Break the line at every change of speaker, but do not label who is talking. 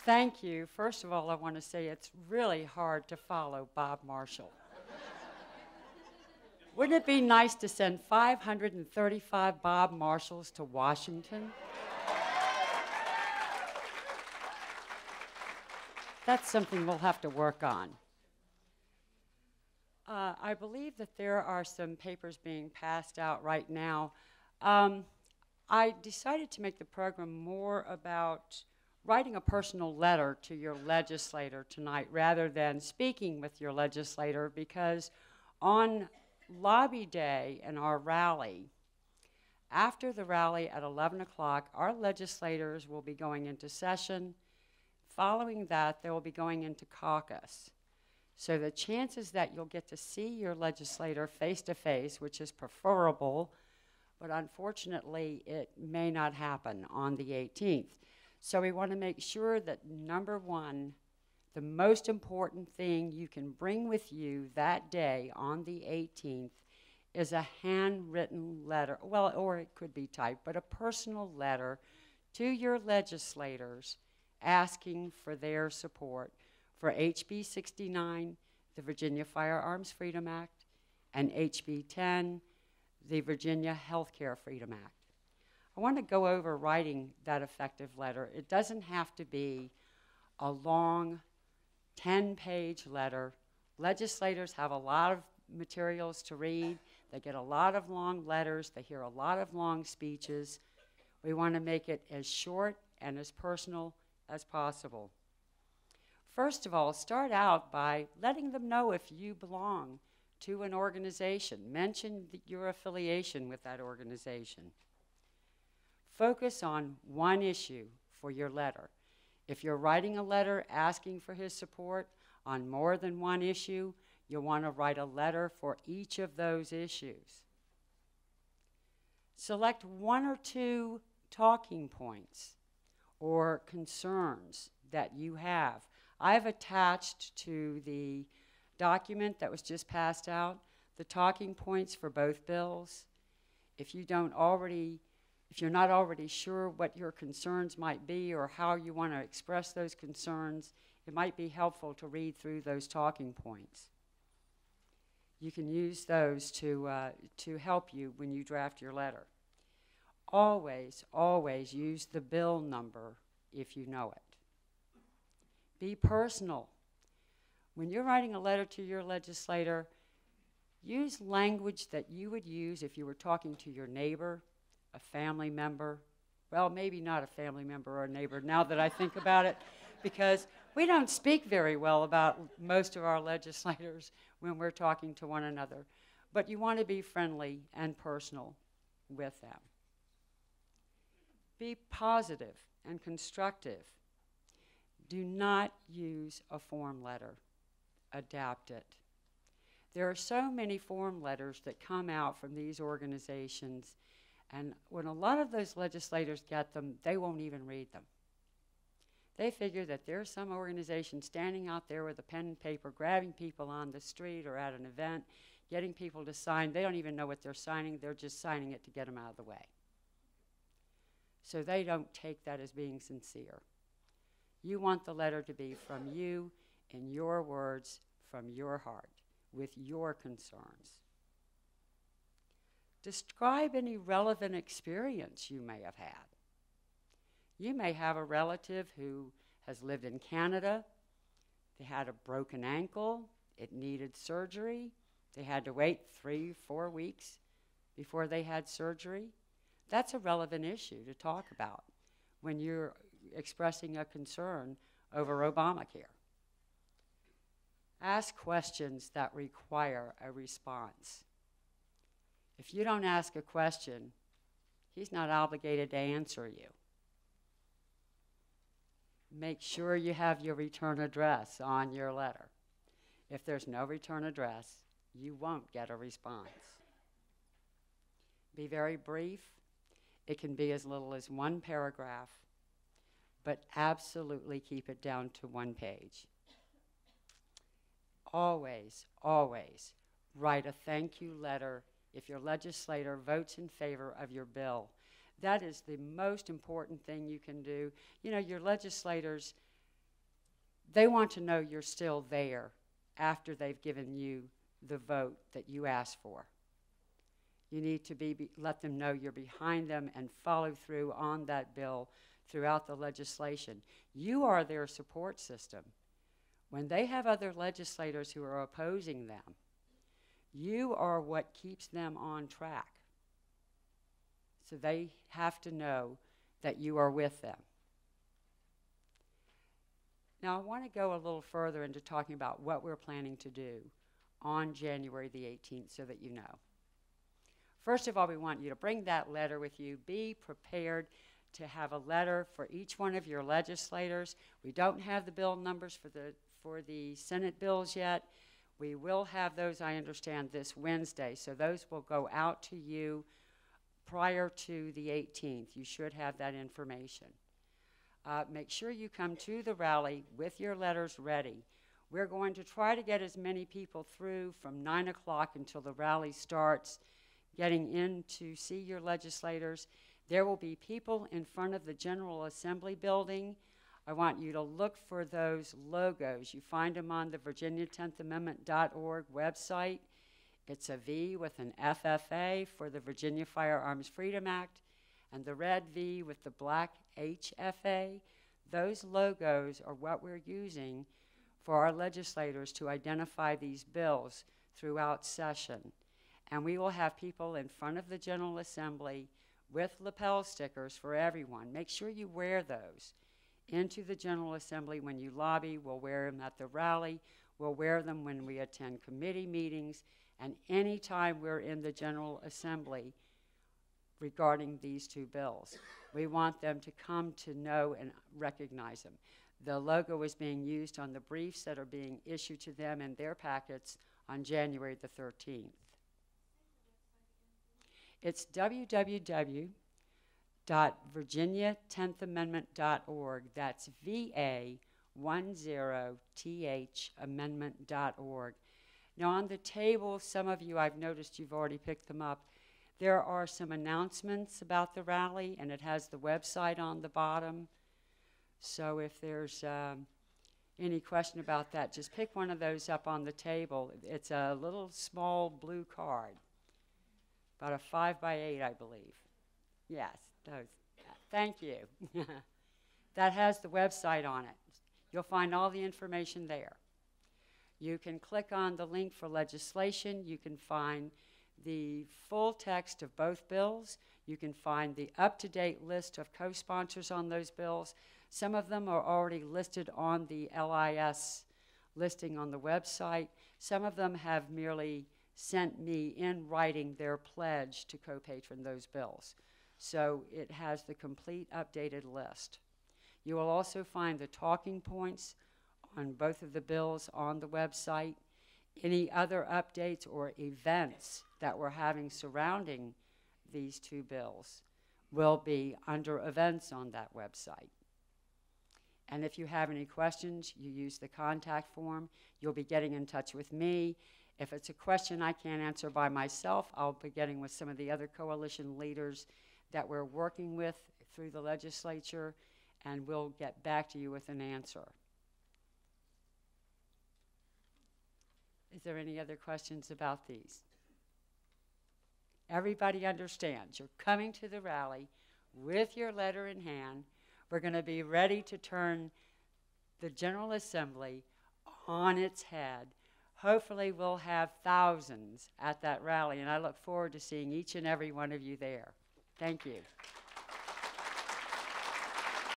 Thank you. First of all, I want to say it's really hard to follow Bob Marshall. Wouldn't it be nice to send 535 Bob Marshalls to Washington? That's something we'll have to work on. I believe that there are some papers being passed out right now. I decided to make the program more about writing a personal letter to your legislator tonight rather than speaking with your legislator, because on Lobby Day and our rally, after the rally at 11 o'clock, our legislators will be going into session. Following that, they will be going into caucus. So the chances that you'll get to see your legislator face-to-face, which is preferable, but unfortunately it may not happen on the 18th. So we want to make sure that, number one, the most important thing you can bring with you that day on the 18th is a handwritten letter, well, or it could be typed, but a personal letter to your legislators asking for their support for HB 69, the Virginia Firearms Freedom Act, and HB 10, the Virginia Healthcare Freedom Act. I want to go over writing that effective letter. It doesn't have to be a long 10-page letter. Legislators have a lot of materials to read. They get a lot of long letters. They hear a lot of long speeches. We want to make it as short and as personal as possible. First of all, start out by letting them know if you belong to an organization. Mention your affiliation with that organization. Focus on one issue for your letter. If you're writing a letter asking for his support on more than one issue, you'll want to write a letter for each of those issues. Select one or two talking points or concerns that you have. I've attached to the document that was just passed out the talking points for both bills. If you're not already sure what your concerns might be or how you want to express those concerns, it might be helpful to read through those talking points. You can use those to help you when you draft your letter. Always, always use the bill number if you know it. Be personal. When you're writing a letter to your legislator, use language that you would use if you were talking to your neighbor, a family member. Well, maybe not a family member or a neighbor now that I think about it, because we don't speak very well about most of our legislators when we're talking to one another. But you want to be friendly and personal with them. Be positive and constructive. Do not use a form letter. Adapt it. There are so many form letters that come out from these organizations, and when a lot of those legislators get them, they won't even read them. They figure that there's some organization standing out there with a pen and paper, grabbing people on the street or at an event, getting people to sign. They don't even know what they're signing. They're just signing it to get them out of the way. So they don't take that as being sincere. You want the letter to be from you, in your words, from your heart, with your concerns. Describe any relevant experience you may have had. You may have a relative who has lived in Canada. They had a broken ankle. It needed surgery. They had to wait 3-4 weeks before they had surgery. That's a relevant issue to talk about when you're expressing a concern over Obamacare. Ask questions that require a response. If you don't ask a question, he's not obligated to answer you. Make sure you have your return address on your letter. If there's no return address, you won't get a response. Be very brief. It can be as little as one paragraph, but absolutely keep it down to one page. Always, always write a thank you letter if your legislator votes in favor of your bill. That is the most important thing you can do. You know, your legislators, They want to know you're still there after they've given you the vote that you asked for. You need to let them know you're behind them and follow through on that bill throughout the legislation. You are their support system. When they have other legislators who are opposing them, you are what keeps them on track. So they have to know that you are with them. Now, I want to go a little further into talking about what we're planning to do on January the 18th so that you know. First of all, we want you to bring that letter with you. Be prepared to have a letter for each one of your legislators. We don't have the bill numbers for the Senate bills yet. We will have those, I understand, this Wednesday. So those will go out to you prior to the 18th. You should have that information. Make sure you come to the rally with your letters ready. We're going to try to get as many people through from 9 o'clock until the rally starts, getting in to see your legislators. There will be people in front of the General Assembly building. I want you to look for those logos. You find them on the Virginia10thamendment.org website. It's a V with an FFA for the Virginia Firearms Freedom Act, and the red V with the black HFA. Those logos are what we're using for our legislators to identify these bills throughout session. And we will have people in front of the General Assembly with lapel stickers for everyone. Make sure you wear those into the General Assembly when you lobby. We'll wear them at the rally. We'll wear them when we attend committee meetings, and any time we're in the General Assembly regarding these two bills. We want them to come to know and recognize them. The logo is being used on the briefs that are being issued to them in their packets on January the 13th. It's www.virginia10thamendment.org. That's VA10TH amendment.org. Now on the table, some of you, I've noticed you've already picked them up. There are some announcements about the rally, and it has the website on the bottom. So if there's any question about that, just pick one of those up on the table. It's a little small blue card, about a 5x8, I believe. Yes, those. Thank you. That has the website on it. You'll find all the information there. You can click on the link for legislation. You can find the full text of both bills. You can find the up-to-date list of co-sponsors on those bills. Some of them are already listed on the LIS listing on the website. Some of them have merely sent me in writing their pledge to co-patron those bills. So it has the complete updated list. You will also find the talking points on both of the bills on the website. Any other updates or events that we're having surrounding these two bills will be under events on that website. And if you have any questions, you use the contact form. You'll be getting in touch with me. If it's a question I can't answer by myself, I'll be getting with some of the other coalition leaders that we're working with through the legislature, and we'll get back to you with an answer. Is there any other questions about these? Everybody understands. You're coming to the rally with your letter in hand. We're going to be ready to turn the General Assembly on its head. Hopefully we'll have thousands at that rally, and I look forward to seeing each and every one of you there. Thank you.